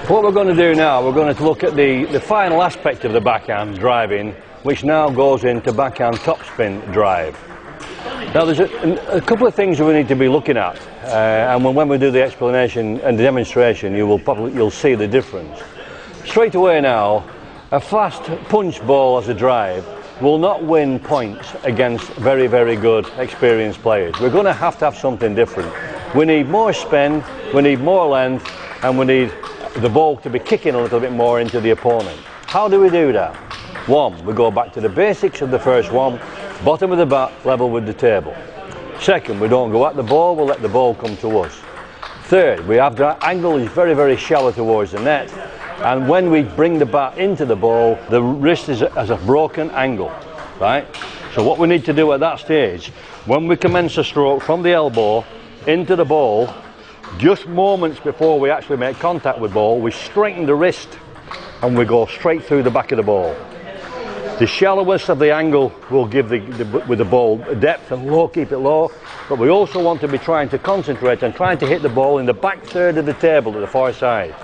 What we're going to do now, we're going to look at the final aspect of the backhand driving, which now goes into backhand topspin drive. Now there's a couple of things we need to be looking at, and when we do the explanation and the demonstration, you'll see the difference. Straight away now, a fast punch ball as a drive will not win points against very, very good experienced players. We're going to have something different. We need more spin, we need more length, and we need the ball to be kicking a little bit more into the opponent. How do we do that? One, we go back to the basics of the first one, bottom of the bat, level with the table. Second, we don't go at the ball, we'll let the ball come to us. Third, we have that angle is very, very shallow towards the net, and when we bring the bat into the ball, the wrist has a broken angle, right? So what we need to do at that stage, when we commence a stroke from the elbow into the ball, just moments before we actually make contact with the ball, we straighten the wrist and we go straight through the back of the ball. The shallowest of the angle will give with the ball depth and low, keep it low, but we also want to be trying to concentrate and trying to hit the ball in the back third of the table to the far side.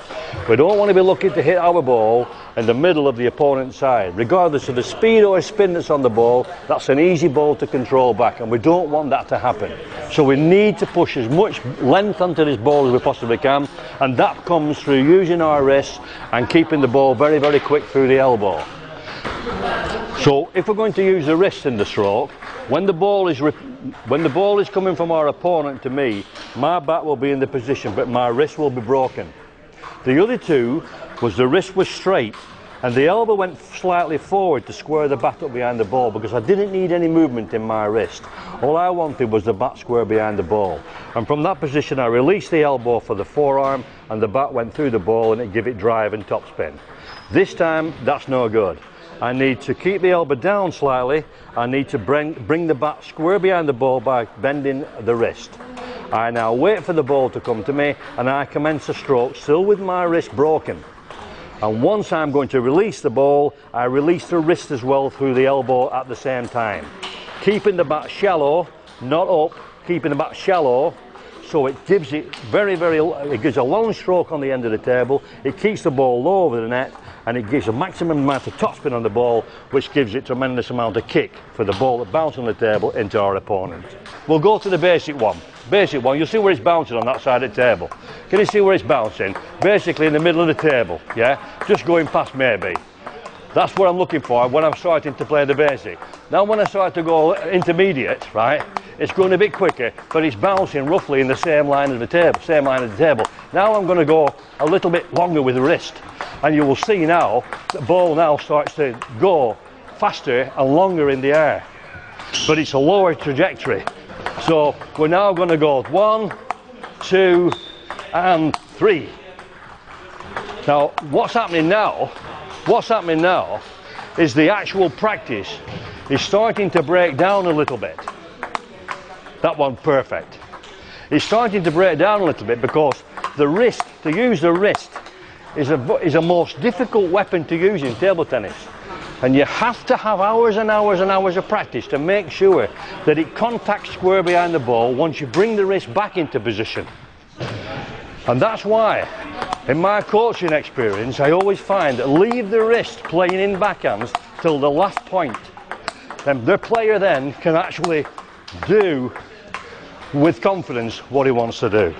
We don't want to be looking to hit our ball in the middle of the opponent's side. Regardless of the speed or spin that's on the ball, that's an easy ball to control back, and we don't want that to happen. So we need to push as much length onto this ball as we possibly can, and that comes through using our wrists and keeping the ball very, very quick through the elbow. So if we're going to use the wrist in the stroke, when the ball is coming from our opponent to me, my bat will be in the position, but my wrist will be broken. The other two was the wrist was straight and the elbow went slightly forward to square the bat up behind the ball, because I didn't need any movement in my wrist. All I wanted was the bat square behind the ball. And from that position I released the elbow for the forearm and the bat went through the ball and it gave it drive and topspin. This time that's no good. I need to keep the elbow down slightly. I need to bring the bat square behind the ball by bending the wrist. I now wait for the ball to come to me and I commence a stroke still with my wrist broken. And once I'm going to release the ball, I release the wrist as well through the elbow at the same time. Keeping the bat shallow, not up, keeping the bat shallow, so it gives it it gives a long stroke on the end of the table, it keeps the ball low over the net, and it gives a maximum amount of topspin on the ball, which gives it tremendous amount of kick for the ball that bounces on the table into our opponent. We'll go to the basic one. Basic one, you'll see where it's bouncing on that side of the table. Can you see where it's bouncing? Basically in the middle of the table, yeah? Just going past maybe. That's what I'm looking for when I'm starting to play the basic. Now when I start to go intermediate, right, it's going a bit quicker, but it's bouncing roughly in the same line of the table, Now I'm going to go a little bit longer with the wrist, and you will see now the ball now starts to go faster and longer in the air, but it's a lower trajectory. So we're now going to go 1, 2 and 3. Now what's happening now is the actual practice is starting to break down a little bit. That one perfect. It's starting to break down a little bit because the wrist, to use the wrist is a most difficult weapon to use in table tennis. And you have to have hours and hours and hours of practice to make sure that it contacts square behind the ball once you bring the wrist back into position. And that's why, in my coaching experience, I always find that leave the wrist playing in backhands till the last point. Then the player then can actually do with confidence what he wants to do.